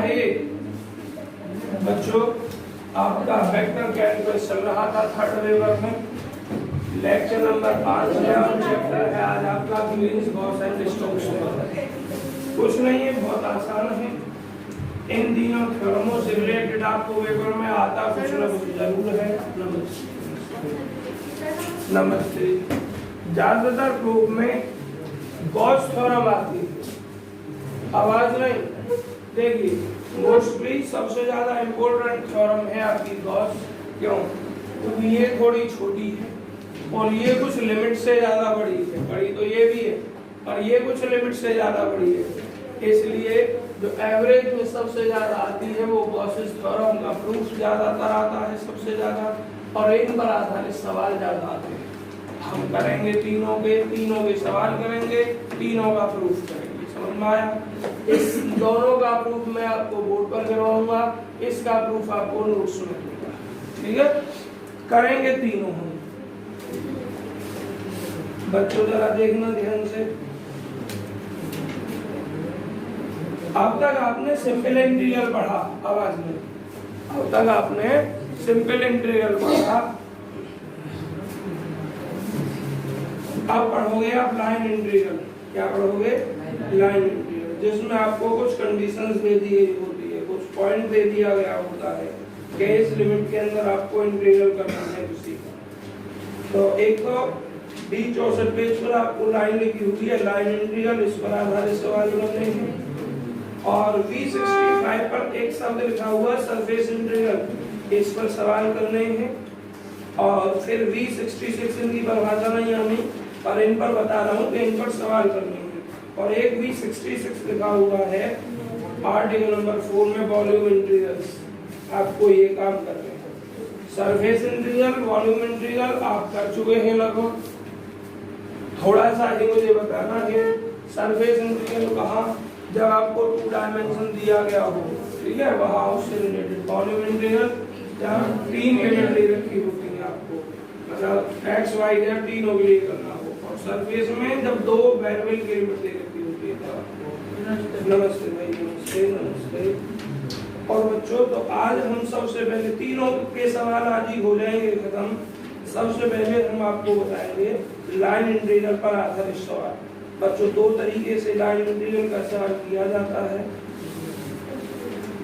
बताइए बच्चों, आपका वेक्टर कैलकुलस चल रहा था थर्ड पेपर में, लेक्चर नंबर 5 है और चैप्टर है आज आपका Green's Gauss and Stokes theorem. कुछ नहीं है, बहुत आसान है। इन तीनों थ्योरमों से रिलेटेड आपको पेपर में आता कुछ ना कुछ जरूर है। नमस्ते। ज्यादातर प्रूफ में गॉस थ्योरम आती है, आवाज नहीं। देखिए मोस्टली सबसे ज्यादा इम्पोर्टेंट थ्योरम है आपकी गॉस। क्यों? क्योंकि ये थोड़ी छोटी है और ये कुछ लिमिट से ज्यादा बड़ी है। बड़ी तो ये भी है और ये कुछ लिमिट से ज्यादा बड़ी है, इसलिए जो एवरेज में सबसे ज्यादा आती है वो गॉसेस थ्योरम का प्रूफ ज्यादातर आता है सबसे ज्यादा, और इन पर आधारित सवाल ज्यादा आते हैं। हम करेंगे तीनों के सवाल करेंगे, तीनों का प्रूफ करेंगे। समझ में आया? इस दोनों का प्रूफ मैं आपको बोर्ड पर करवाऊंगा, इसका प्रूफ आपको नोट्स में दूंगा। ठीक है, करेंगे तीनों हम। बच्चों जरा देखना ध्यान से। अब तक आपने सिंपल इंटीग्रल पढ़ा, आवाज में। अब तक आपने सिंपल इंटीग्रल पढ़ा, अब पढ़ोगे आप लाइन इंटीग्रल। क्या पढ़ोगे? लाइन इंटीग्रल, जिसमें आपको कुछ कंडीशंस दे दी होती है, कुछ पॉइंट दे दिया गया होता है कि इस लिमिट के अंदर आपको इंटीग्रल करना है किसी का। तो एक तो D64 पेज पर आपको लाइन लिखी हुई है लाइन इंटीग्रल, इस पर आधारित सवाल बनने हैं। और V65 पर एक शब्द लिखा हुआ सरफेस इंटीग्रल, इस पर सवाल करने हैं। और फिर V66 इनकी परिभाषा नहीं आनी, पर इन पर बता रहा हूँ कि इन पर सवाल करने हैं। और एक V66 लिखा हुआ है आर्टिकल नंबर 4 में वॉल्यूम इंटीग्रल्स, आपको ये काम करने हैं। सरफेस इंटीग्रल, वॉल्यूम इंटीग्रल आप कर चुके हैं लगभग। थोड़ा सा ही मुझे बताना है सरफेस इंटीग्रल कहाँ, जब आपको 2 डायमेंशन दिया गया हो, ठीक है, वहाँ उससे रिलेटेड। वॉल्यूम इंटीग्रल जहाँ 3 लिमिट दे रखी होती है आपको, मतलब x y z तीनों के लिए करना हो। और सरफेस में जब 2 वेरिएबल की लिमिट दे रखी होती है तब। नमस्ते भाई, नमस्ते नमस्ते। और बच्चों तो आज हम सबसे पहले तीनों के सवाल आज ही हो जाएंगे खत्म। सबसे पहले हम आपको बताएंगे लाइन इंटीग्रल पर आधारित सवाल। बच्चों 2 तरीके से लाइन इंटीग्रल का सवाल किया जाता है।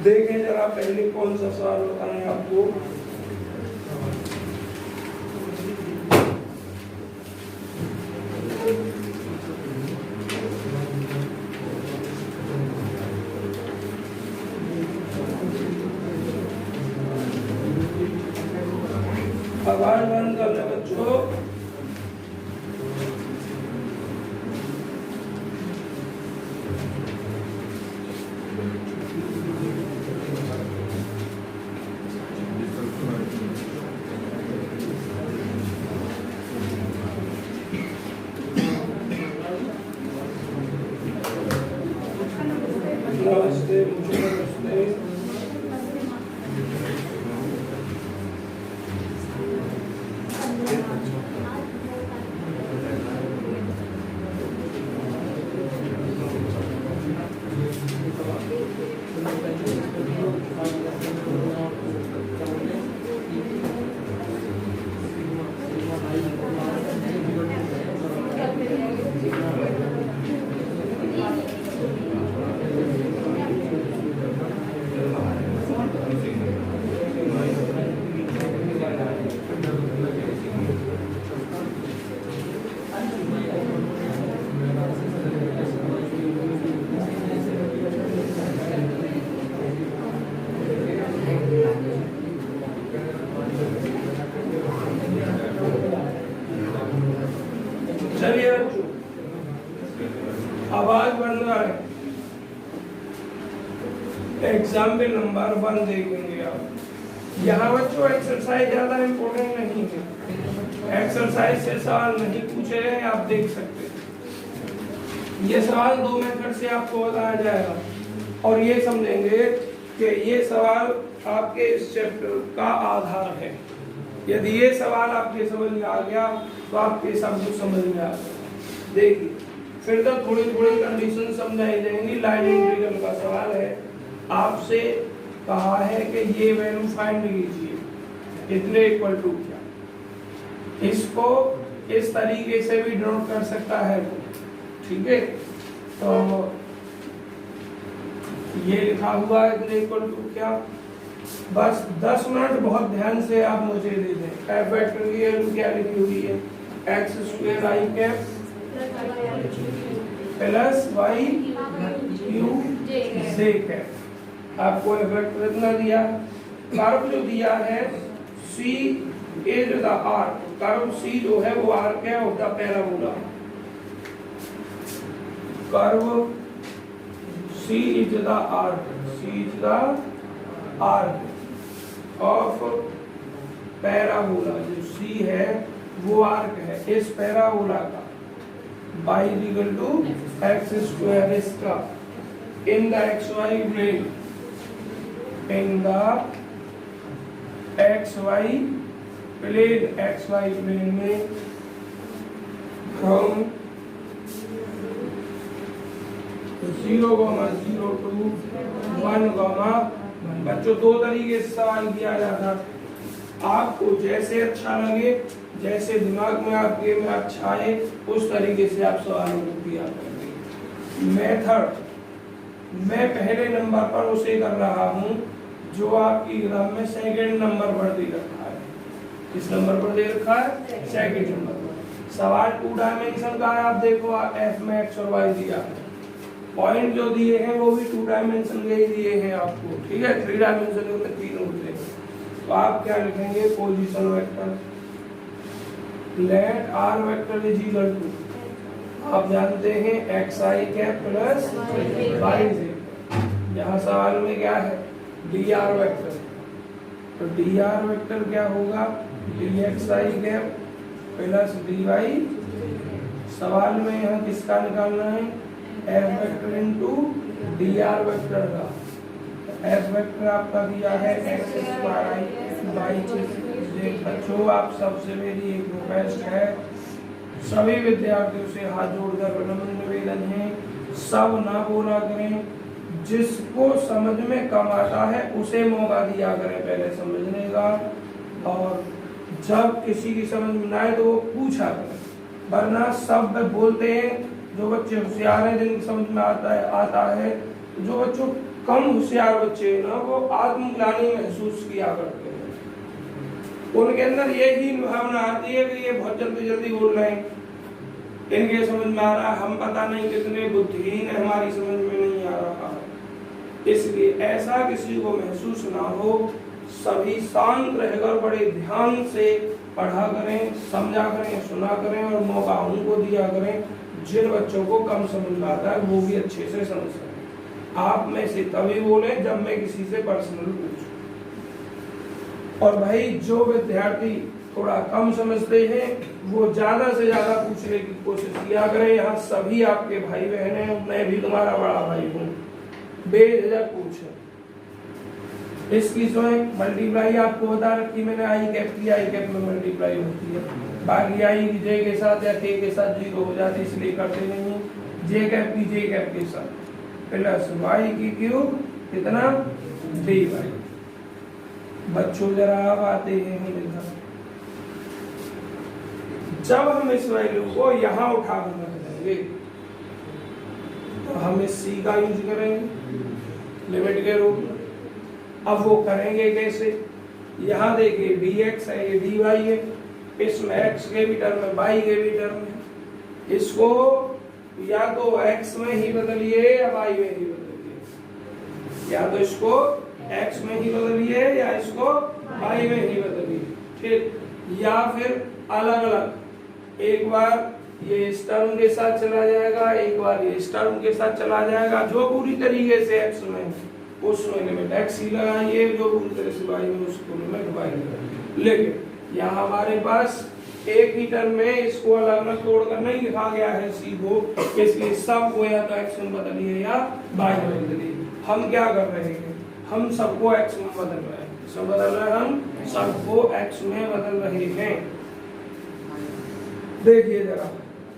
देखें जरा पहले कौन सा सवाल बताएं आपको। आवाज बंद कर ले बच्चों। नमस्ते नमस्ते। चलिए आवाज बन रहा है। एग्जाम्पल नंबर 1 देखेंगे आप। यहाँ बच्चों एक्सरसाइज ज्यादा इम्पोर्टेंट नहीं है, एक्सरसाइज से सवाल नहीं पूछे गए, आप देख सकते हैं। ये सवाल 2 मेथड से आपको बताया जाएगा और ये समझेंगे कि ये सवाल आपके इस चैप्टर का आधार है। यदि ये सवाल आपके समझ में आ गया तो आपके सब कुछ समझ में आ गया। देखिए फिर तो थोड़ी थोड़ी कंडीशन समझाई जाएंगी। लाइन इंटीग्रल का सवाल है, आपसे कहा है कि ये वैल्यू फाइंड कीजिए, इतने इक्वल टू क्या। इसको इस तरीके से भी डिनोट कर सकता है, ठीक है। तो ये लिखा हुआ है इतने इक्वल टू क्या। बस 10 मिनट बहुत ध्यान से आप मुझे दे दें। एफ वेक्टर की वैल्यू क्या लिखी हुई है, x square I cap plus Y Q J cap. आपको एफ वेक्टर इतना दिया, कर्व जो दिया है C is the arc, curve C जो है वो आर्क है of the parabola. Curve C is the arc, C is the arc of parabola. जो सी है वो आर्क है इस पैराबोला का। By equal to x square इसका in the X Y plane, in the X Y plane, x Y plane में हम 0,0 to 1,1। बच्चों दो तरीके से सवाल किया जाता, आपको जैसे अच्छा लगे, जैसे दिमाग में आपके में अच्छा है, उस तरीके से आप सवालों को किया करेंगे। मेथड मैं पहले नंबर पर उसे कर रहा हूँ जो आपकी एग्जाम में सेकंड नंबर पर दे रखा है। किस नंबर पर दे रखा है, सेकंड नंबर पर। सवाल 2 डायमेंशन का है, आप देखो एफ में एक्स और वाई दिया है, पॉइंट जो दिए हैं वो भी 2 डायमेंशन के ही दिए हैं आपको, ठीक है। 3 डायमेंशन में 3 होते हैं। तो आप क्या लिखेंगे, position vector let r vector is equal to, आप जानते हैं x i cap plus Y z. यहाँ सवाल में क्या है, डी आर वेक्टर, तो डी आर वेक्टर क्या होगा, d x i cap plus d y. सवाल में यहाँ किसका निकालना है, f vector into D R vector का। एफ वेक्टर आपका दिया है x square i by z. बच्चों आप सबसे मेरी एक रिक्वेस्ट है, सभी विद्यार्थियों से हाथ जोड़कर विनम्र निवेदन है, सब ना बोला करें, जिसको समझ में कम आता है उसे मौका दिया करें पहले समझने का, और जब किसी की समझ में ना आए तो वो पूछा करें, वरना सब बोलते हैं। जो बच्चे होशियार हैं जिनकी समझ में आता है, जो बच्चों कम होशियार बच्चे हैं ना, वो आत्मग्लानि महसूस किया करते हैं। उनके अंदर यही भावना आती है कि ये बहुत जल्दी जल्दी बोल रहे हैं, इनके समझ में आ रहा है, हम पता नहीं कितने बुद्धिहीन है, हमारी समझ में नहीं आ रहा है। इसलिए ऐसा किसी को महसूस ना हो, सभी शांत रहकर बड़े ध्यान से पढ़ा करें, समझा करें, सुना करें, और मौका उनको दिया करें जिन बच्चों को कम समझ में आता है, वो भी अच्छे से समझ सकें। आप में से तभी बोले जब मैं किसी से पर्सनल पूछूं। और भाई जो विद्यार्थी थोड़ा कम समझते हैं वो ज्यादा से ज्यादा पूछने की कोशिश किया करें। यहाँ सभी आपके भाई बहन हैं, मैं भी तुम्हारा बड़ा भाई हूँ, बेझिझक पूछें। इसकी स्वयं मल्टीप्लाई आपको बता रखी मैंने, आई कैप की आई कैप में मल्टीप्लाई होती है, बाकी आई की जे के साथ या के के साथ 0 हो जाती, इसलिए करते नहीं है। जे कैप की जे कैप के साथ प्लस वाई की क्यूब कितना, डी वाई। बच्चों जरा आप आते हैं हम जब हम इस वैल्यू को यहाँ उठा कर रख देंगे तो हम इस सी का यूज करेंगे लिमिट के रूप में। अब वो करेंगे कैसे, यहाँ देखिए डी एक्स है, ये डी वाई है, इसमें एक्स के भी टर्म में वाई के भी टर्म में, इसको या तो एक्स में ही बदलिए या वाई में ही बदलिए, या तो इसको एक्स में ही बदलिए या इसको वाई में ही बदलिए, ठीक। या फिर अलग अलग, एक बार ये इस टर्म के साथ चला जाएगा, एक बार ये इस टर्म के साथ चला जाएगा, जो पूरी तरीके से एक्स में उसमें लिमिट एक्स ही लगाइए, जो पूरी तरह से वाई में उसको लिमिट वाई लगाइए। लेकिन यहाँ हमारे पास एक ही टर्म में इसको अलग अलग तोड़कर नहीं लिखा गया है सी को, इसलिए सबको या तो एक्स में बदलिए या वाई में बदलिए। हम क्या कर रहे हैं, हम सबको एक्स में बदल रहे हैं, सब बदल रहे हैं, हम सबको एक्स में बदल रहे हैं। देखिए जरा,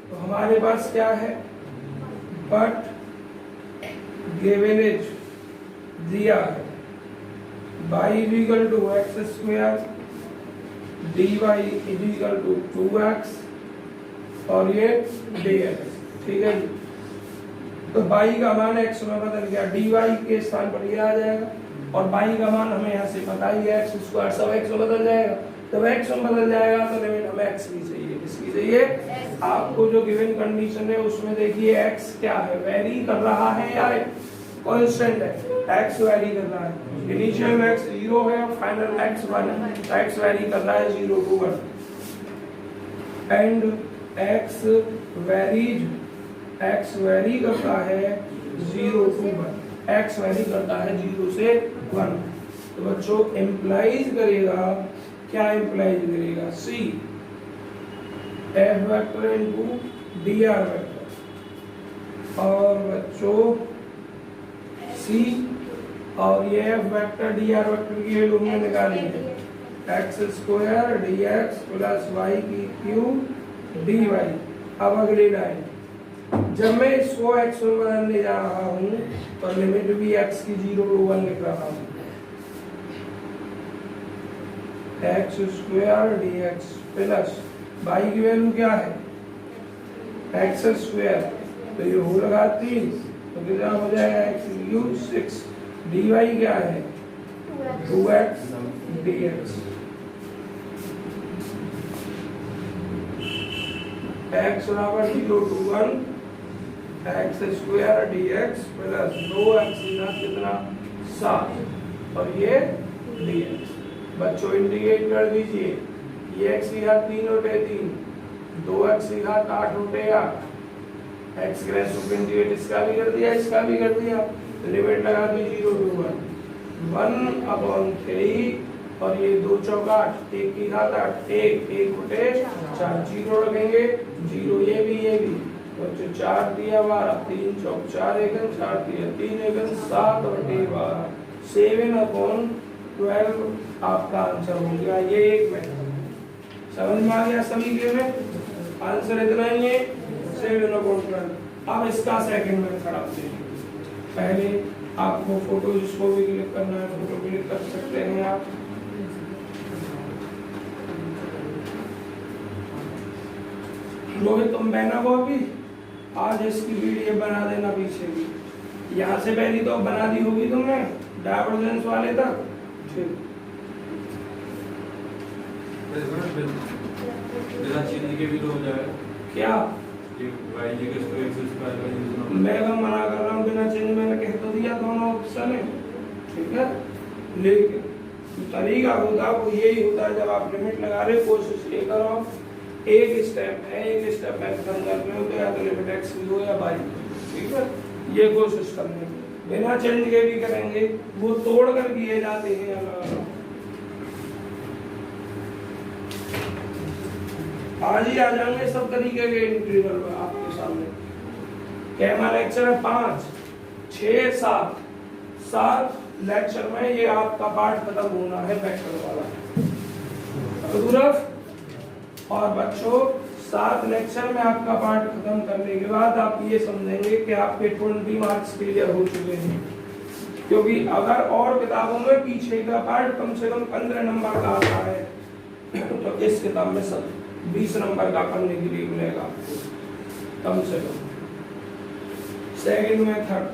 तो हमारे पास क्या है, बट गिवन इज दिया है y is equal to x square dy is equal to 2x और ये dx, ठीक है जी। तो y का मान x में बदल गया, dy के स्थान पर ये आ जाएगा और y का मान हमें यहाँ से पता ही है x स्क्वायर सब x में बदल जाएगा। जब x में बदल जाएगा तो लिमिट हमें x की चाहिए, किसकी चाहिए? आपको जो गिवन कंडीशन है उसमें देखिए x क्या है, वेरी कर रहा है या कांस्टेंट है? x वेरी कर रहा है। इनिशियल x 0 है और फाइनल x 1 है, तो x वेरी कर रहा है 0 to 1 एंड x वेरी करता है 0 to 1, x वेरी करता है 0 से 1। तो बच्चों इम्प्लाइज करेगा, क्या इम्प्लाइज करेगा? c f vector into dr vector और बच्चों c और ये f वेक्टर dr वेक्टर की वैल्यू हमने निकाली है x square dx plus y की क्यूब dy। अब अगली लाइन, जब मैं इसको x में बदलने जा रहा हूँ तो लिमिट भी x की 0 to 1 लिख रहा हूँ, x square dx plus y की वैल्यू क्या है? x स्क्वायर, तो ये हो लगा 3 तो कितना हो जाएगा? x क्यूब 6, dy क्या है? 2x dx, x बराबर 0 to 1 x square dx plus 2x कितना 7 और ये dx। बच्चों इंटीग्रेट कर दीजिए, ये x की घात 3 बटे 3, 2x की घात 8 बटे 8, x के रेशो इंटीग्रेट इसका भी कर दिया इसका भी कर दिया, लिमिट लगा दी 0 to 1/3 और ये 2 चौक 8, 1 की घात 8, 1 बटे 4, 0 रखेंगे 0, ये भी बच्चों 4 दिया 12, 3 चौक 4 एकम 4 दिया 3 एकम 7 बटे 12, 7/12 आपका आंसर हो गया। ये एक में समझ में आ गया सभी के में? आंसर इतना ही है 7/12। अब इसका सेकंड में खड़ा देखिए, पहले आपको फोटो जिसको भी क्लिक करना है फोटो क्लिक कर सकते हैं आप। रोहित तुम बहना को अभी आज इसकी वीडियो बना देना पीछे की, यहाँ से पहली तो बना दी होगी तुमने डाइवर्जेंस वाले तक, ठीक। के भी तो हो जाएगा क्या मैं मना कर रहा हूँ बिना चेंज, मैंने कह तो दिया दोनों ऑप्शन है, ठीक है। लेकिन तरीका होता वो यही होता है, जब आप लिमिट लगा रहे कोशिश ये करो एक स्टेप में खत्म कर रहे हो तो या तो लिमिट x हो या y, ठीक है। ये कोशिश करने बिना चेंज के भी करेंगे, वो तोड़ कर किए जाते हैं अलग। आज ही आ जाएंगे सब तरीके के इंटीग्रल आपके सामने। कैमा लेक्चर है 5, 6, 7 लेक्चर में ये आपका पार्ट खत्म होना है वेक्टर वाला। और बच्चों 7 लेक्चर में आपका पार्ट खत्म करने के बाद आप ये समझेंगे कि आपके 20 मार्क्स क्लियर हो चुके हैं, क्योंकि अगर और किताबों में पीछे का पार्ट कम से कम 15 नंबर का आता है तो इस किताब में सब 20 नंबर का करने के लिए मिलेगा कम से कम। सेकंड मेथड,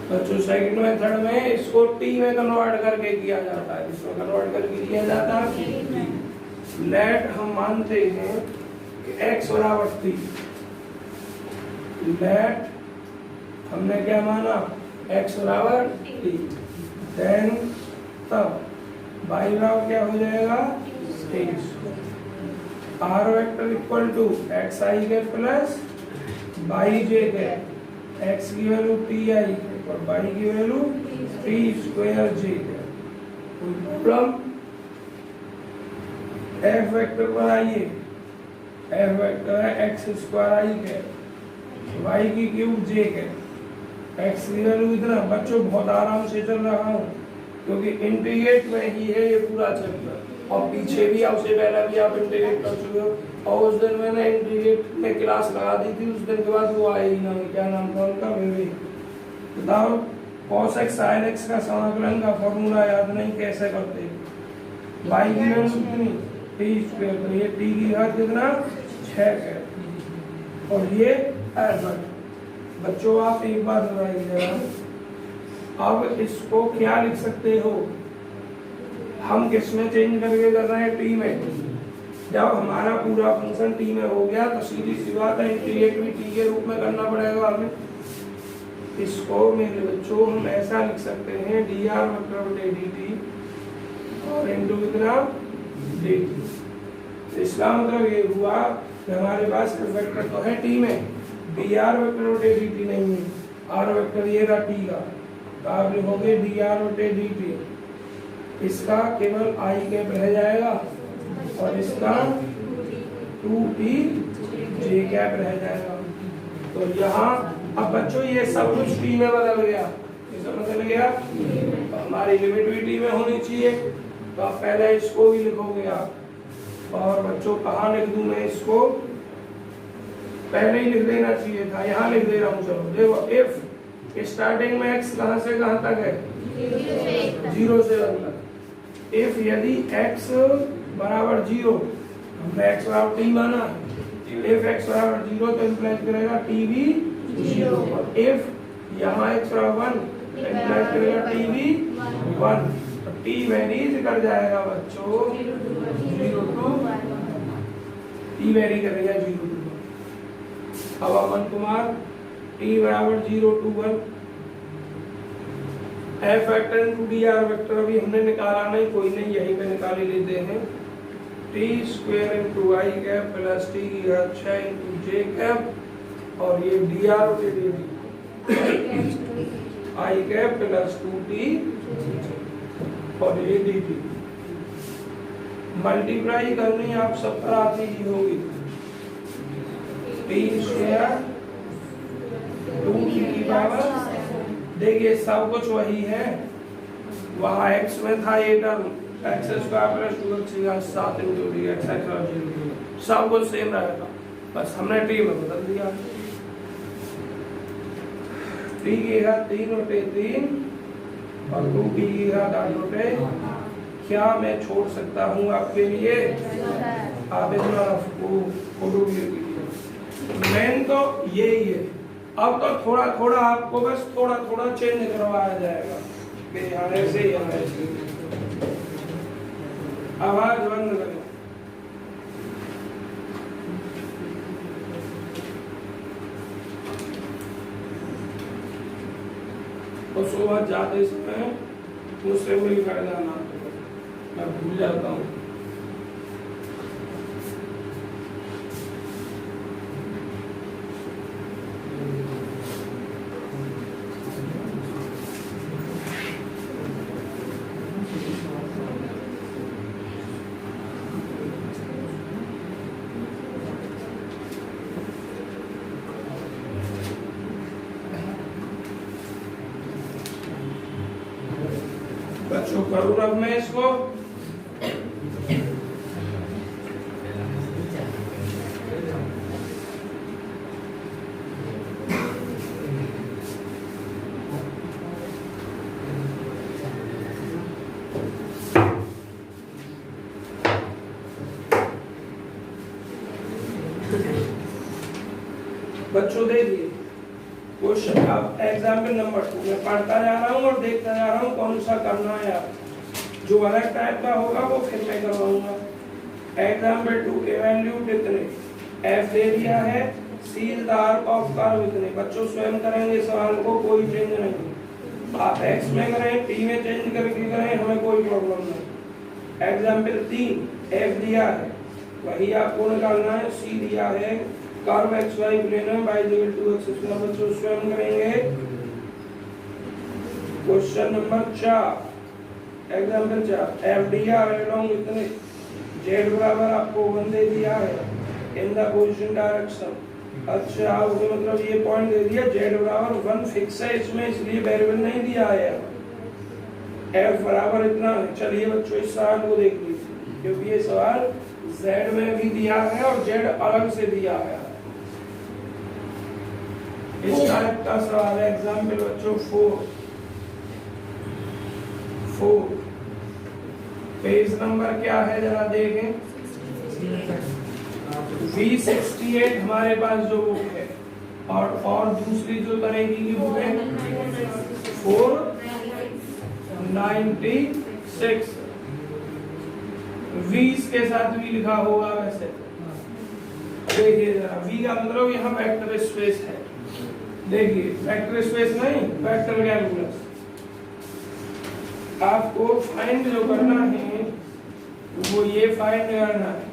बच्चों सेकंड मेथड में इसको टी में कन्वर्ट करके किया जाता है, इसमें कन्वर्ट करके किया जाता है। लेट हम मानते हैं कि x बराबर t, लेट हमने क्या माना x बराबर t, देन तब y बराबर क्या हो जाएगा 23, r vector equal to xi के प्लस yj के, x की वैल्यू ti और y की वैल्यू t स्क्वायर j है। कोई प्रॉब्लम? f वेक्टर पर आइए, f वेक्टर है x स्क्वायर i के, y की क्यूब j के, x की वैल्यू इतना। बच्चों बहुत आराम से चल रहा हूँ क्योंकि इंटीग्रेट में ही है ये पूरा चैप्टर, और पीछे भी उससे पहले भी आप इंटीग्रेट कर चुके हो। और उस दिन मैंने इंटीग्रेट में क्लास लगा दी थी, उस दिन के बाद वो आए ही ना, क्या नाम था उनका, विवेक। बताओ cos x sin x का समाकलन का फॉर्मूला याद नहीं कैसे करते? y की वैल्यू कितनी, टी स्क्वायर, तो ये टी की घात कितना 6 है और ये एफर्ट। बच्चों आप एक बार बताइए, अब इसको क्या लिख सकते हो, हम किस में चेंज करके कर रहे हैं, टी में। जब हमारा पूरा फंक्शन टी में हो गया तो सीधी सी बात है इंटीग्रेट भी टी के रूप में करना पड़ेगा हमें। इसको मेरे बच्चों हम ऐसा लिख सकते हैं डी आर मतलब डी टी और इंटू कितना डी टी। इसका मतलब ये हुआ कि हमारे पास वेक्टर तो है टी में, डी आर वेक्टर बटे डी टी नहीं है, आर वेक्टर ये रहा टी का, तो आप लिखोगे डी आर बटे डी टी। इसका केवल आई कैप रह जाएगा और इसका 2t j कैप रह जाएगा। तो यहाँ अब बच्चों ये सब कुछ t में बदल गया, किसमें बदल गया, तो हमारी लिमिट भी t में होनी चाहिए, तो आप पहले इसको भी लिखोगे आप। और बच्चों कहाँ लिख दूं मैं इसको, पहले ही लिख देना चाहिए था, यहाँ लिख दे रहा हूँ। चलो देखो, इफ स्टार्टिंग में x कहाँ से कहाँ तक है, 0 से 1 तक। इफ यदि x बराबर 0, हमने x बराबर t माना, इफ x बराबर 0 तो इम्प्लाइज करेगा t भी 0 पर। इफ यहाँ x बराबर 1 तो इम्प्लाइज करेगा t भी 1, तो t वेरीज कर जाएगा बच्चों 0 to t वेरी करेगा 0 to 1। अब अमन कुमार t बराबर 0 to 1, F vector into D R vector अभी हमने निकाला नहीं, कोई नहीं, यहीं पे निकाल ही लेते हैं। टी स्क्वायर इंटू आई कैप प्लस टी की घात 6 इंटू जे कैप और ये डी आर बटे D T I cap plus 2t और ये डी टी। मल्टीप्लाई करनी आप सब पर आती ही होगी, टी स्क्वायर 2t की पावर, देखिए सब कुछ वही है, वहाँ x में था ये term x square plus 2x की घात 7 इंटू डी एक्स सब कुछ सेम रहेगा, बस हमने t में बदल दिया। t की घात 3 बटे 3 और 2t की घात 8 बटे, क्या मैं छोड़ सकता हूँ आपके लिए, आप इतना फोटो मेन तो यही है। अब तो थोड़ा थोड़ा आपको बस थोड़ा थोड़ा चेंज करवाया जाएगा, यहाँ ऐसे यहाँ ऐसे। आवाज बंद करें। और सुबह जाते समय मुझसे कोई फायदा ना, मैं भूल जाता हूँ। बच्चों करूँ अब मैं इसको, बच्चों देखिए क्वेश्चन, अब एग्जाम्पल नंबर 2 मैं पढ़ता जा रहा हूँ और देखता जा रहा हूँ कौन सा करना है आप, जो अलग टाइप का होगा वो फिर मैं करवाऊंगा। एग्जाम्पल 2 इवैल्यूएट इतने, एफ दे दिया है, C is the arc of curve इतने। बच्चों स्वयं करेंगे सवाल को, कोई चेंज नहीं, आप एक्स में करें टी में चेंज करके करें, हमें कोई प्रॉब्लम नहीं। एग्जाम्पल 3 एफ दिया है, वही आपको निकालना है, सी दिया है, कर्व एक्स वाई प्लेन में y equal to x square. बच्चों स्वयं करेंगे। क्वेश्चन नंबर 4 एग्जांपल 4 एफ दिया है अलोंग इतने, z बराबर आपको 1 दे दिया है इन द पोजीशन डायरेक्शन। अच्छा उसका मतलब ये पॉइंट दे दिया, z बराबर 1 फिक्स है इसमें, इसलिए वेरिएबल नहीं दिया है। f बराबर इतना है। चलिए बच्चों इस सवाल को देख लीजिए, क्योंकि ये सवाल Z में भी दिया है और Z अलग से दिया है। इस टाइप का सवाल है। एग्जाम्पल बच्चों 4 पेज नंबर क्या है जरा देखें। V68 हमारे पास जो बुक है और दूसरी जो तरीके की बुक है 496। V के साथ भी लिखा होगा वैसे। देखिए जरा V का मतलब यहाँ वेक्टर स्पेस है। देखिए वेक्टर स्पेस नहीं, वेक्टर कैलकुलस। आपको फाइंड जो करना है वो ये फाइंड करना है।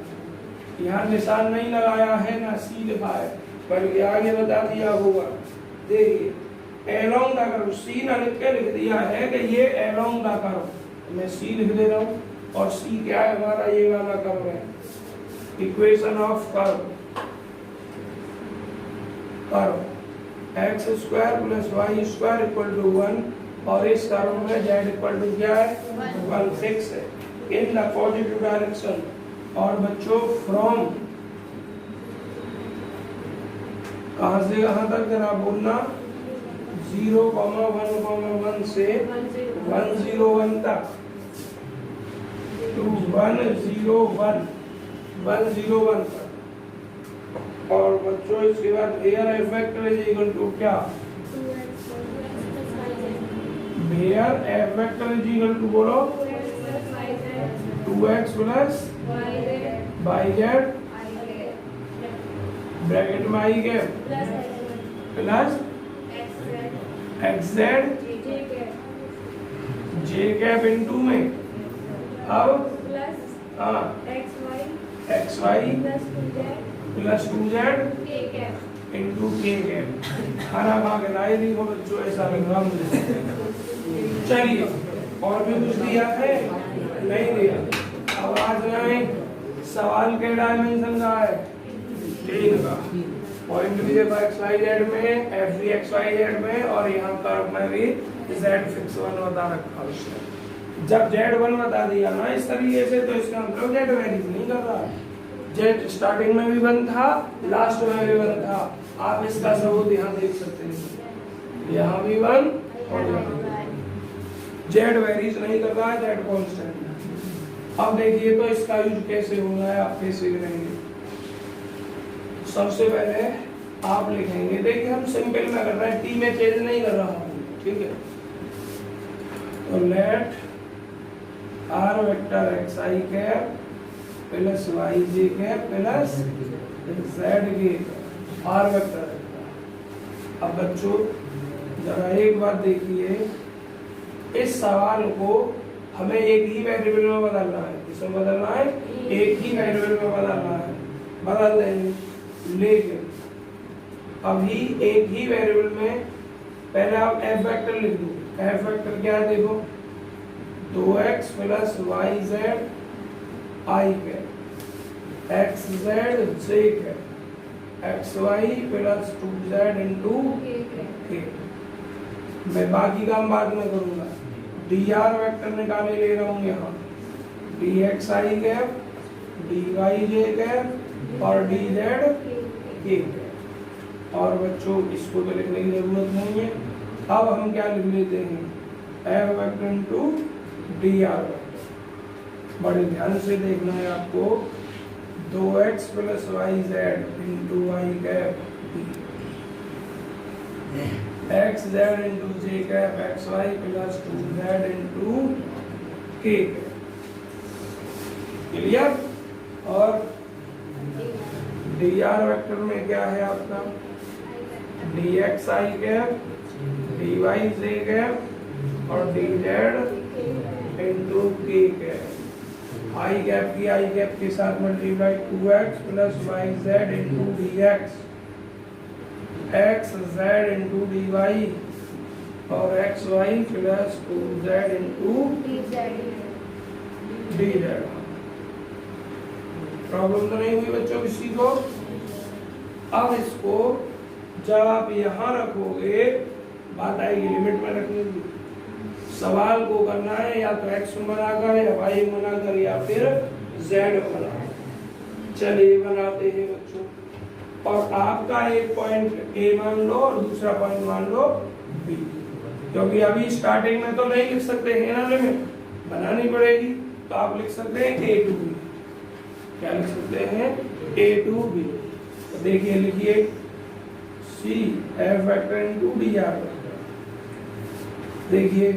यहाँ निशान नहीं लगाया है ना सी लिखा है, बल्कि आगे बता दिया होगा। देखिए एलोंग द कर्व, सी ना लिख के लिख दिया है कि ये एलोंग द कर्व, मैं सी लिख दे रहा हूँ। और सी क्या है हमारा, ये वाला कर्व है। Equation of curve x square plus y square equal to 1, और इस कर्व में z इक्वल टू क्या है 1 फिक्स है इन द पॉजिटिव डायरेक्शन। और बच्चों फ्रॉम कहां से कहां तक जरा बोलना, 0,1,1 से 101 तक, टू 101 तक। और बच्चों इसके बाद air vector is equal to क्या, air F vector is equal to बोलो 2x प्लस yz ब्रैकेट में आई गए plus xz j cap into में अब हाँ xy plus 2z into k cap. खाना खा के लाए दी को बच्चों ऐसा लग रहा मुझे। चलिए और भी कुछ दिया है, नहीं दिया। अब आज जाए सवाल के डायमेंशन का है 3 का। पॉइंट भी देखो XYZ में, F भी XYZ में, और यहाँ कर्व में भी Z फिक्स 1 बता रखा उसने। जब Z1 बता दिया ना इस तरीके से, तो इसका मतलब Z वेरीज नहीं कर रहा। Z स्टार्टिंग में भी 1 था, लास्ट में भी 1 था। आप इसका सबूत यहाँ देख सकते हैं, यहाँ भी 1 और यहाँ भी 1। Z वेरीज नहीं कर रहा है, Z कांस्टेंट। अब देखिए तो इसका यूज कैसे होगा है, आप कैसे करेंगे। सबसे पहले आप लिखेंगे, देखिए हम सिंपल में कर रहे हैं, टी में चेंज नहीं कर रहा हूँ, ठीक है। तो let r vector x i cap plus y j cap plus z k r vector. अब बच्चों जरा एक बात देखिए, इस सवाल को हमें एक ही वेरिएबल में बदलना है। किसमें बदलना है, एक ही वेरिएबल में बदलना है, बदल देंगे। लेकिन अभी एक ही वेरिएबल में पहले आप एफ वेक्टर लिख दो। एफ वेक्टर क्या है देखो, 2x plus Y z i cap x z j cap x Y plus 2z into k. मैं बाकी काम बाद में करूंगा। dr वेक्टर निकाले ले रहा हूँ यहाँ, dxi कैप dyj कैप और dz k कैप। और बच्चों इसको तो लिखने की जरूरत नहीं है। अब हम क्या लिख लेते हैं, f vector into dr vector. बड़े ध्यान से देखना है आपको, 2x plus Y Z into Y cap x Z into J cap x Y plus 2z into K. Clear. और dr वेक्टर में क्या है आपका, dxi कैप dyj कैप और dz into K cap. I cap की I cap के साथ multiply 2x plus Y Z into dx X Z into dy और X Y plus 2z into dz। Problem तो नहीं हुई बच्चों किसी को। अब इसको जब आप यहाँ रखोगे, बात आएगी लिमिट में रखने की। सवाल को करना है या तो x बनाकर या y बनाकर या फिर z बनाकर। पिक्चर ए बनाते हैं बच्चों, और आपका एक पॉइंट ए मान लो और दूसरा पॉइंट मान लो बी, क्योंकि अभी स्टार्टिंग में तो नहीं लिख सकते हैं ना, लिमिट बनानी पड़ेगी। तो आप लिख सकते हैं ए टू बी, क्या लिख सकते हैं ए टू बी। तो देखिए लिखिए C F vector into D R vector. देखिए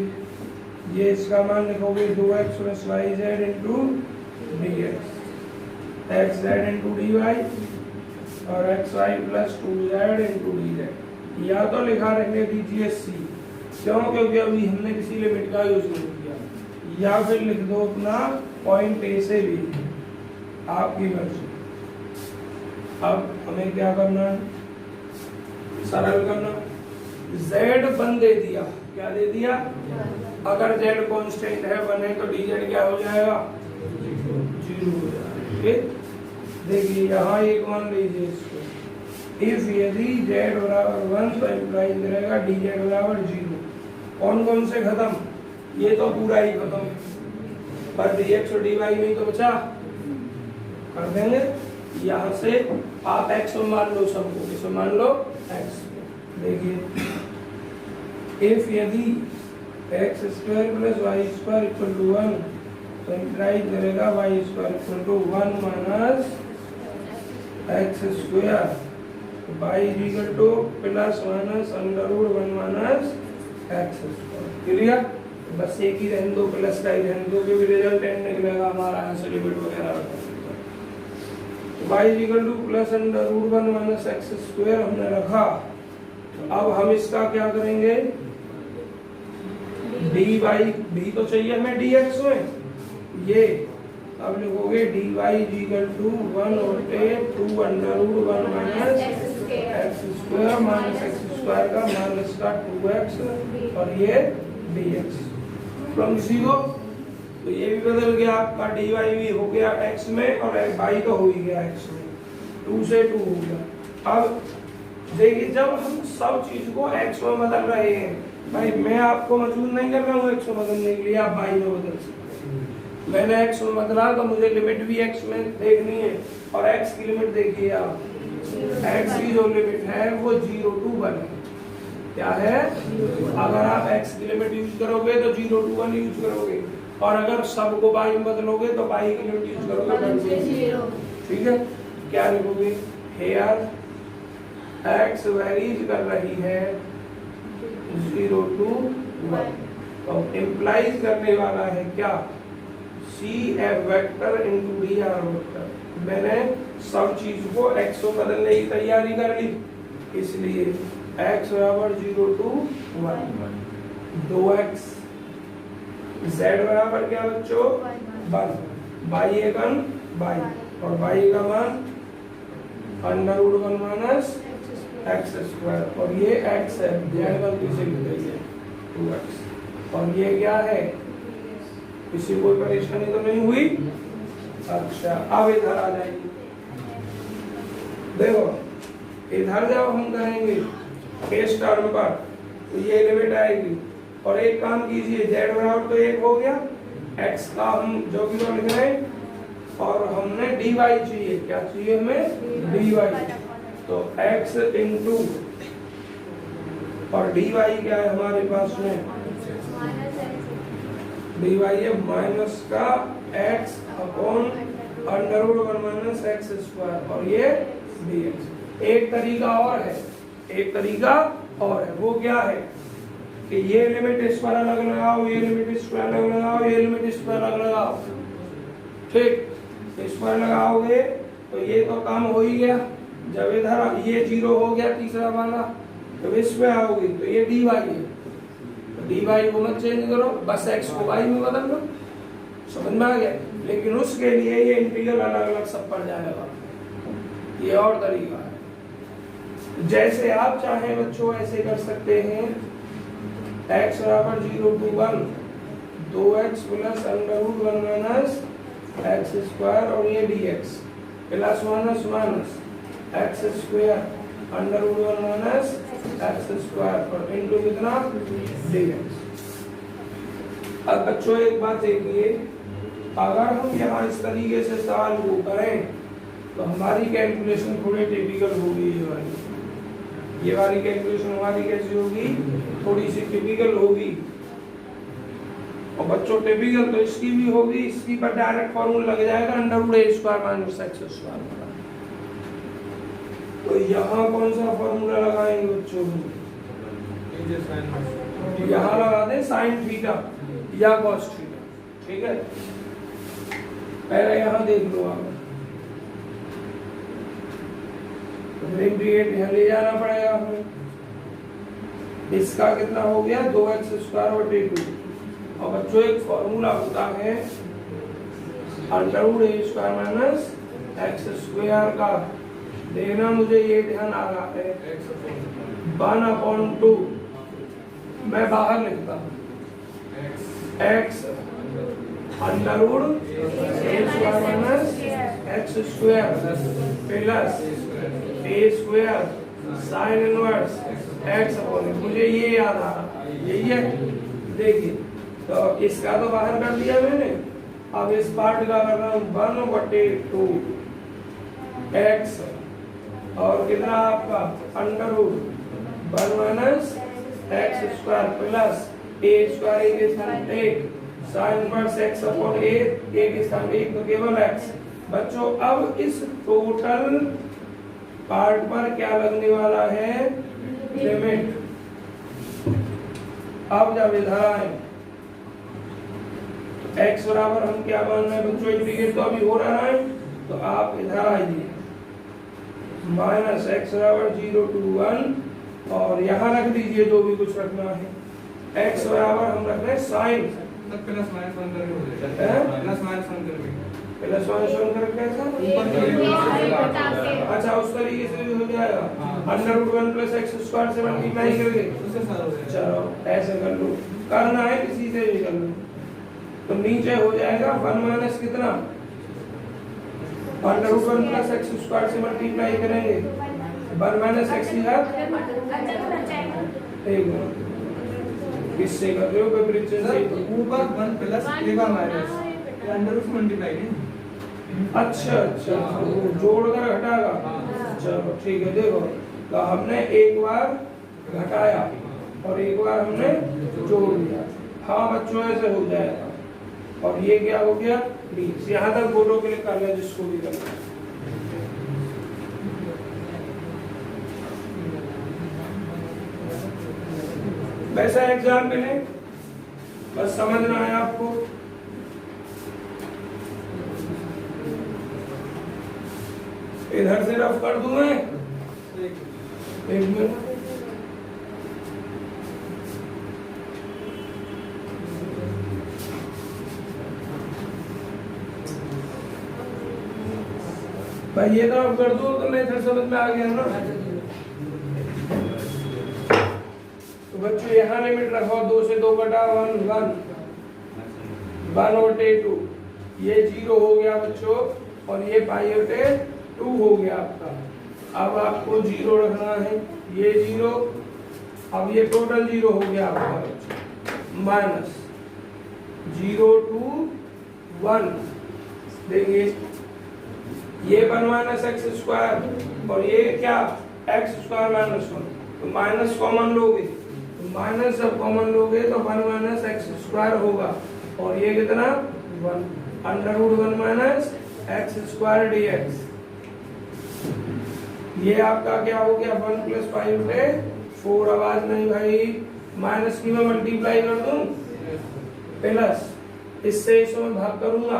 ये इसका मान लिखोगे 2x plus Y Z into D X Z into D Y और X Y plus 2z into D Z. या तो लिखा रखने दीजिए सी, क्यों, क्योंकि अभी हमने किसी लिमिट का यूज नहीं किया, या फिर लिख दो अपना पॉइंट ए से बी, आपकी मर्जी। अब हमें क्या करना है, सरल करना। z1 दे दिया, क्या दे दिया, अगर z कांस्टेंट है 1 है तो dz क्या हो जाएगा 0 हो जाएगा। ठीक, देखिए यहाँ एक मान लीजिए इसको, इफ यदि z बराबर 1 तो इम्प्लाइज रहेगा dz बराबर 0। कौन कौन से खत्म, ये तो पूरा ही खत्म, पर dx और dy में ही तो बचा, कर देंगे। यहाँ से आप x मान लो सबको, किसे मान लो x। देखिए इफ यदि x square plus y square equal to 1 तो इम्प्लाइज करेगा y square equal to 1 minus x square, y equal to plus minus under root 1 minus x square. Clear, बस एक ही रहने दो, प्लस का ही रहने दो, क्योंकि रिजल्ट एंड निकलेगा हमारा यहाँ से लिमिट वगैरह। Y equal to plus under root 1 minus x square हमने रखा। अब हम इसका क्या करेंगे, डी वाई भी तो चाहिए हमें डी एक्स में, ये अब लिखोगे डी वाई इक्वल टू 1 और 2 under root 1 minus x square minus x square का माइनस का 2x और ये डी एक्स फ्रॉम 0। तो ये भी बदल गया आपका, डी वाई भी हो गया x में और वाई तो हो ही गया x में, 2 से 2 हो गया। अब देखिए जब हम सब चीज को x में बदल रहे हैं, भाई मैं आपको मजबूर नहीं कर रहा हूँ x में बदलने के लिए, आप y में बदल सकते हैं। मैंने x में बदला तो मुझे लिमिट भी x में देखनी है, और x की लिमिट देखिए आप, x की जो लिमिट है वो 0 to 1 है। क्या है, अगर आप x की लिमिट यूज करोगे तो 0 to 1 यूज करोगे, और अगर सबको y में बदलोगे तो y की लिमिट यूज करोगे। ठीक है, क्या लिखोगे, हेयर x वेरीज कर रही है 0 to 1, तो इम्प्लाइज करने वाला है क्या, c F vector into d are vector. मैंने सब चीज को x में बदलने की तैयारी कर ली, इसलिए x बराबर 0 to 1, 2x, z बराबर क्या बच्चों 1, y एकन y, और y का मान under root 1 minus x square, और ये x है, z गलती से लिख रही है 2x, और ये क्या है, किसी कोई परेशानी तो नहीं हुई। अच्छा अब इधर आ जाएगी, देखो इधर जब हम करेंगे इस टर्म पर तो ये लिमिट आएगी, और एक काम कीजिए, z बराबर तो 1 हो गया, x का हम जो कि लिख रहे हैं, और हमने dy चाहिए, क्या चाहिए हमें dy, तो x इंटू और dy क्या है हमारे पास में, dy है माइनस का x upon under root 1 minus x square, और ये dx। एक तरीका और है, एक तरीका और है, वो क्या है कि ये लिमिट इस पर अलग लगाओ, ये लिमिट इस पर अलग लगाओ, ये लिमिट इस पर अलग लगाओ। ठीक, इस पर लगाओगे तो ये तो काम हो ही गया, जब इधर ये 0 हो गया तीसरा वाला, तो इस पे आओगे तो ये dy है, तो dy को मत चेंज करो, बस x को y में बदल लो, समझ में आ गया। लेकिन उसके लिए ये इंटीग्रल अलग अलग सब पर जाएगा, ये और तरीका है। जैसे आप चाहें बच्चों ऐसे कर सकते हैं, x बराबर 0 to 1, 2x plus under root 1 minus x square, और ये dx plus minus minus x square under root 1 minus x square, और इनटू कितना dx। अब बच्चों एक बात देखिए, अगर हम यहाँ इस तरीके से सवाल को करें तो हमारी कैलकुलेशन थोड़ी टिपिकल होगी। ये वाली कैलकुलेशन हमारी कैसी होगी, थोड़ी सी टिपिकल होगी। और बच्चों टिपिकल तो इसकी भी होगी, इसकी पर डायरेक्ट फॉर्मूला लग जाएगा √a² माइनस x²। तो यहाँ कौन सा फॉर्मूला लगाएंगे बच्चों? यहाँ लगा दें sin थीटा या cos थीटा, ठीक है। पहले यहाँ देख लो आप, तो इंटीग्रेट यहाँ ले जाना पड़ेगा हमें। इसका कितना हो गया 2x² 2। और बच्चों एक फॉर्मूला होता है √a² माइनस x² का, देखना मुझे ये ध्यान आ रहा है, 1/2 मैं बाहर लिखता हूँ x √a² minus x² plus a² sin inverse x/, मुझे ये याद आ रहा है, यही है। देखिए तो इसका तो बाहर कर दिया मैंने, अब इस पार्ट का कर रहा हूँ 1/2 x और कितना आपका √1 माइनस x² प्लस a² के स्थान 1 sin इनवर्स x/a, a के स्थान 1 तो केवल x। बच्चों अब इस टोटल पार्ट पर क्या लगने वाला है, लिमिट। अब जब इधर आए x बराबर हम क्या मान रहे हैं बच्चों, इंटीग्रेट तो अभी हो रहा है, तो आप इधर आइए माइनस x बराबर 0 to 1 और यहाँ रख दीजिए जो भी कुछ रखना है। x बराबर हम रख रहे हैं साइन प्लस माइनस 1 करके हो जाएगा, प्लस माइनस 1 करके, प्लस माइनस 1 करके कैसा, अच्छा उस तरीके से भी हो जाएगा, √1 प्लस x² से मल्टीप्लाई करके उससे सारा हो जाएगा। चलो ऐसे कर लो, करना है किसी से भी कर लो। तो नीचे हो जाएगा 1 माइनस कितना, √1 प्लस x² से मल्टीप्लाई करेंगे 1 माइनस x की घात, एक मिनट किससे कर रहे हो, विपरीत से ऊपर 1 प्लस a का माइनस अंडर रूट मल्टीप्लाई नहीं। अच्छा अच्छा वो जोड़ कर घटाएगा, चलो ठीक है। देखो तो हमने एक बार घटाया और एक बार हमने जोड़ दिया, हाँ बच्चों ऐसे हो जाएगा। और ये क्या हो गया, प्लीज यहाँ तक फोटो क्लिक कर ले जिसको भी करना है। वैसा एग्जाम के लिए बस समझना है आपको। इधर से रफ कर दूं मैं, एक मिनट। भाई ये तो आप कर दो तो नहीं, फिर समझ में आ गया ना। तो बच्चों यहाँ लिमिट रखो 2 से 2 बटा 1 1/2, ये 0 हो गया बच्चों और ये π/2 हो गया आपका। अब आपको 0 रखना है, ये 0, अब ये टोटल 0 हो गया आपका बच्चों, माइनस 0 to 1 देंगे, ये 1 माइनस x² और ये क्या x² माइनस 1, तो माइनस कॉमन लोगे, तो माइनस जब कॉमन लोगे तो 1 माइनस x² होगा और ये कितना 1 √1 माइनस x² dx। ये आपका क्या हो गया 1 प्लस π/4, आवाज नहीं भाई, माइनस की मैं मल्टीप्लाई कर दूं प्लस इससे इसमें भाग करूंगा,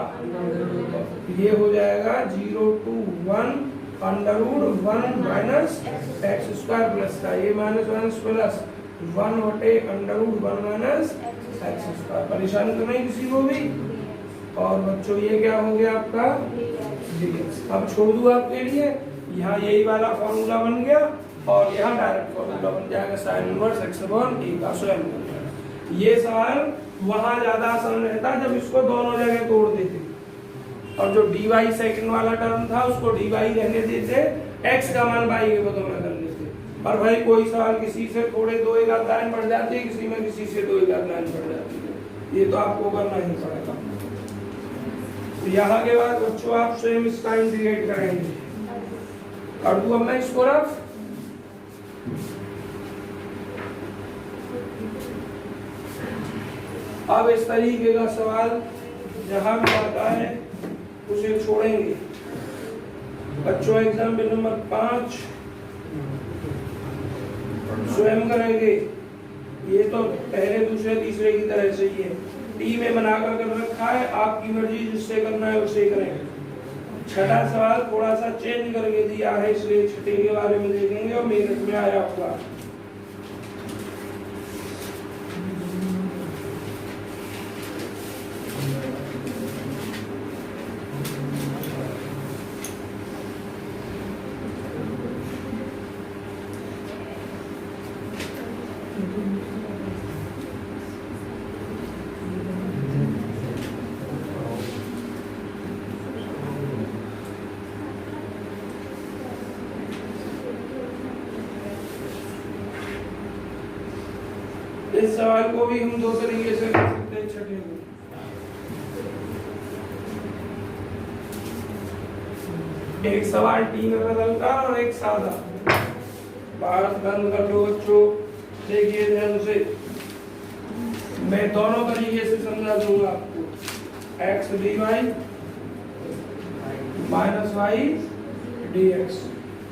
ये हो जाएगा 0 to 1 √1 माइनस x² प्लस का, ये minus minus plus 1/√1 minus x²। परेशानी तो नहीं किसी को भी। और बच्चों ये क्या हो गया आपका dx। अब छोड़ दूं आपके लिए, यहाँ यही वाला फॉर्मूला बन गया और यहाँ डायरेक्ट फॉर्मूला बन जाएगा sin इनवर्स x/a का स्वयं। ये सवाल वहां ज्यादा आसान रहता जब इसको दोनों जगह तोड़ देते और जो dy सेकंड वाला टर्म था उसको dy रहने देते, x का मान y के बदले में कर लेते। पर भाई कोई सवाल किसी से थोड़े 2 1 लाइन बढ़ जाती है, किसी में किसी से 2 1 लाइन बढ़ जाती है, ये तो आपको करना ही पड़ेगा। तो यहाँ के बाद बच्चों आप स्वयं इसका इंटीग्रेट करेंगे। और दूँ अब मैं इस तरफ, अब इस तरीके का सवाल जहां भी आता है उसे छोड़ेंगे। बच्चों एग्जाम्पल नंबर 5 स्वयं करेंगे। ये तो पहले दूसरे तीसरे की तरह से ही है, टी में बनाकर कर रखा है, आपकी मर्जी जिससे करना है उसे करें। छठा सवाल थोड़ा सा चेंज करके दिया है, इसलिए छठे के बारे में देखेंगे और मेरठ में आया होगा। इस सवाल को भी हम दो तरीके से कर सकते हैं छठे को। एक सवाल टी में बदलता और एक सादा। बात बंद कर लो बच्चों, देखिए ध्यान से, मैं दोनों तरीके से समझा दूंगा आपको। X d y minus y d x,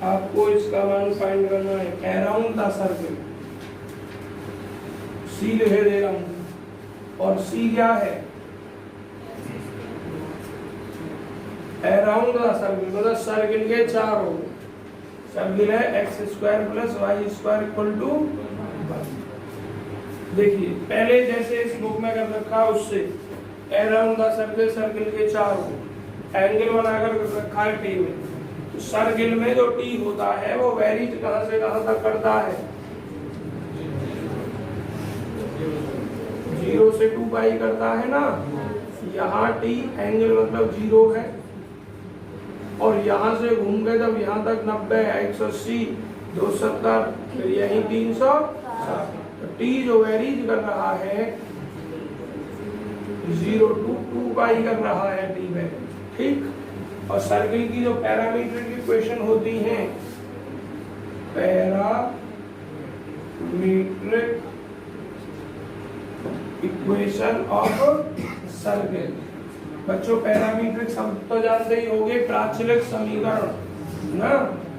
आपको इसका मान फाइंड करना है। अराउंड द सर्कल, सी लिखे दे रहा हूं, और सी क्या है? अराउंड द सर्कल, मतलब सर्कल के चारों। सर्कल है x square plus y square equal to 1। देखिए पहले जैसे इस बुक में कर रखा उससे अराउंड द सर्कल, सर्कल के चारों एंगल बनाकर कर रखा है टी में। तो सर्कल में जो टी होता है वो वेरीज कहां से कहां तक करता है? 0 से 2 पाई करता है ना। यहाँ टी एंगल मतलब 0 है, और यहाँ से घूम गए तब यहाँ तक 90 है, 180, 270, फिर यही 360। तो टी जो वेरीज कर रहा है 0 to 2 पाई कर रहा है टी में, ठीक। और सर्किल की जो पैरामीट्रिक इक्वेशन होती हैं, पैरामीट्रिक इक्वेशन ऑफ सर्किल। बच्चों पैरामीट्रिक शब्द तो जानते ही होंगे, प्राचलिक समीकरण ना।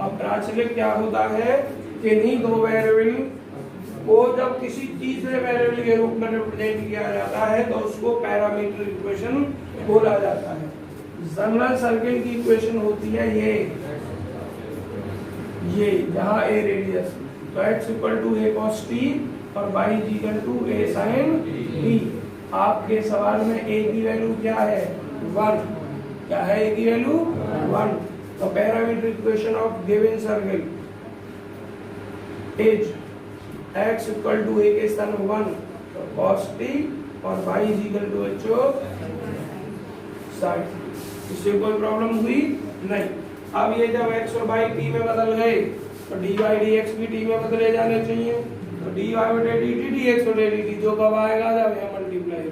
अब प्राचलिक क्या होता है? किन्हीं दो वेरिएबल को जब किसी तीसरे वेरिएबल के रूप में रिप्रेजेंट किया जाता है तो उसको पैरामीट्रिक इक्वेशन बोला जाता है। जनरल सर्किल की इक्वेशन होती है ये जहां ए रेडियस, तो x equal to a cos t और y equal to a sin t। आपके सवाल में a की वैल्यू क्या है? 1। क्या है a की वैल्यू? 1। तो parametric equation of given circle is x equal to a के स्थान 1 तो cos t और y equal to h sin t। इससे कोई प्रॉब्लम हुई नहीं। अब ये जब x और y t में बदल गए तो dy dx भी t में बदले जाने चाहिए। तो dy बटे dt dx बटे dt जो कब आएगा जब यहाँ मल्टीप्लाई।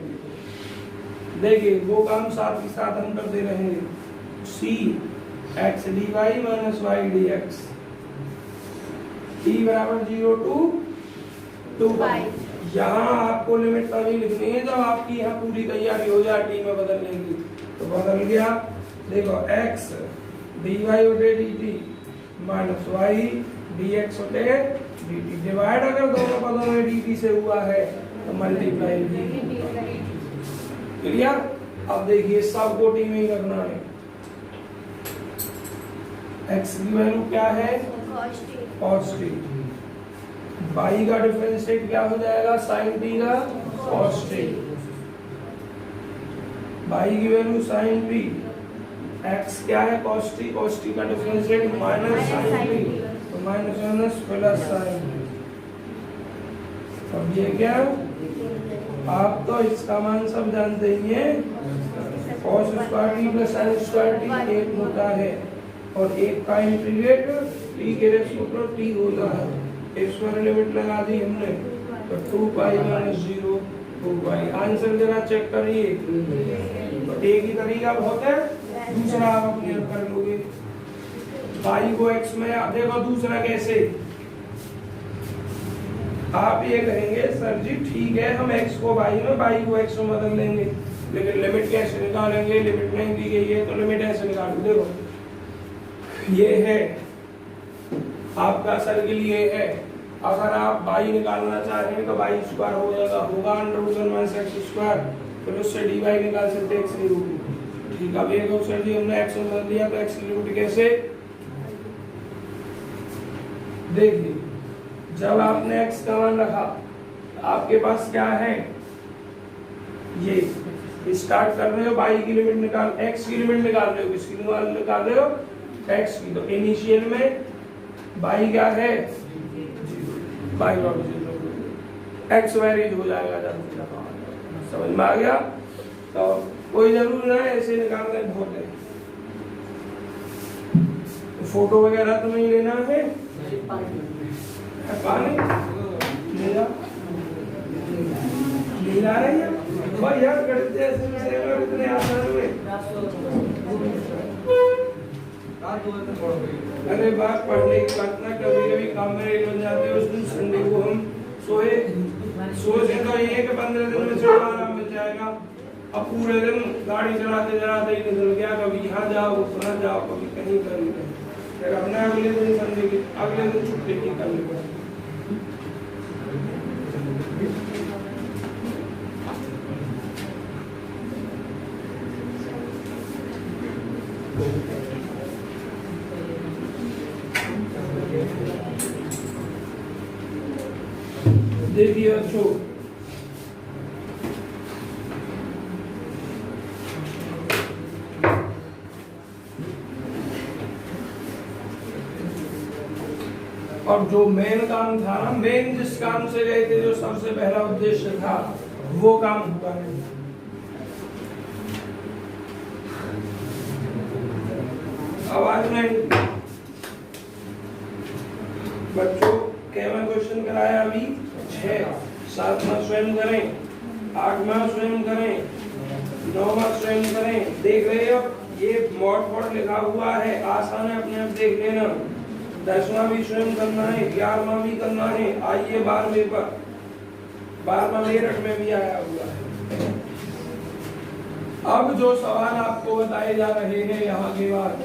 देखिए वो काम साथ ही साथ हम कर दे रहे हैं। c x dy minus y dx t बराबर 0 to 2 पाई। यहाँ आपको लिमिट तभी लिखनी है जब आपकी यहाँ पूरी तैयारी हो जाए टी में बदलने की। तो बदल गया, देखो x dy बटे dt माइनस y dx बटे dt। डिवाइड अगर दोनों पदों में dt से हुआ है तो मल्टीप्लाई क्लियर। अब देखिए सबको टी में ही करना है। x की वैल्यू क्या है? cos t। y का डिफरेंशिएट क्या हो जाएगा? sin t का cos t। y की वैल्यू sin t, x क्या है? cos t का डिफरेंशिएट माइनस sin t, तो माइनस प्लस sin। अब ये क्या? आप तो इसका मान सब जानते ही हैं, cos square t plus sin square t एक होता है और एक का इंटीग्रेट t के रेशो t होता है। इस पर लिमिट लगा दी हमने तो 2 पाई माइनस 0 2 पाई। आंसर जरा चेक करिए। तो एक ही तरीका बहुत है, दूसरा आप अपने कर लोगे। y को x में, देखो दूसरा कैसे, आप ये कहेंगे सर जी ठीक है हम x को y में, y को x में बदल लेंगे, लेकिन लिमिट कैसे निकालेंगे, लिमिट नहीं दी गई है तो लिमिट ऐसे निकालो। देखो ये है आपका सर्किल, ये है, अगर आप y निकालना चाह रहे हैं तो y स्क्वायर हो जाएगा, होगा √1 स्क्वायर, फिर उससे dy निकाल सकते हैं x की रूट। ठीक है, अब ये कहो सर जी हमने x में बदल दिया तो x की रूट कैसे, देखिए जब आपने x का मान रखा आपके पास क्या है, ये स्टार्ट कर रहे हो y की लिमिट निकाल, x की लिमिट निकाल रहे हो, किसकी निकाल रहे हो, x की, तो इनिशियल में y क्या है, y और 0, x वेरीज हो जाएगा जब समझ में आ गया। तो कोई जरूरी ना है ऐसे निकालना है, बहुत है, फोटो वगैरह तो नहीं लेना है, पानी ले जा, ले जा रही है भाई यार, करते ऐसे में इतने आसान में, अरे बात पढ़ने की बात ना, कभी कभी काम में लेट हो जाते हैं, उस दिन संडे को हम सोए तो ये कि 15 दिन में थोड़ा आराम मिल जाएगा, अब पूरे दिन गाड़ी चलाते चलाते ही निकल गया, कभी यहाँ जाओ वहाँ जाओ, कभी कहीं कहीं, फिर हमने अगले दिन संडे की, अगले दिन छुट्टी की कर ली। देखिए अच्छो, और जो मेन काम था ना, मेन जिस काम से गए थे, जो सबसे पहला उद्देश्य था, वो काम हुआ है। आवाज नहीं, बच्चों कैमरा क्वेश्चन कराया अभी 6, 7वां स्वयं करें, 8वां स्वयं करें, 9वां स्वयं करें, देख रहे हो ये मॉड लिखा हुआ है, आसान है, अपने आप देख लेना। 10वां भी स्वयं करना है, 11वां भी करना है, आइए 12वें पर, 12वां मेरठ में भी आया हुआ है। अब जो सवाल आपको बताए जा रहे हैं यहाँ के बाद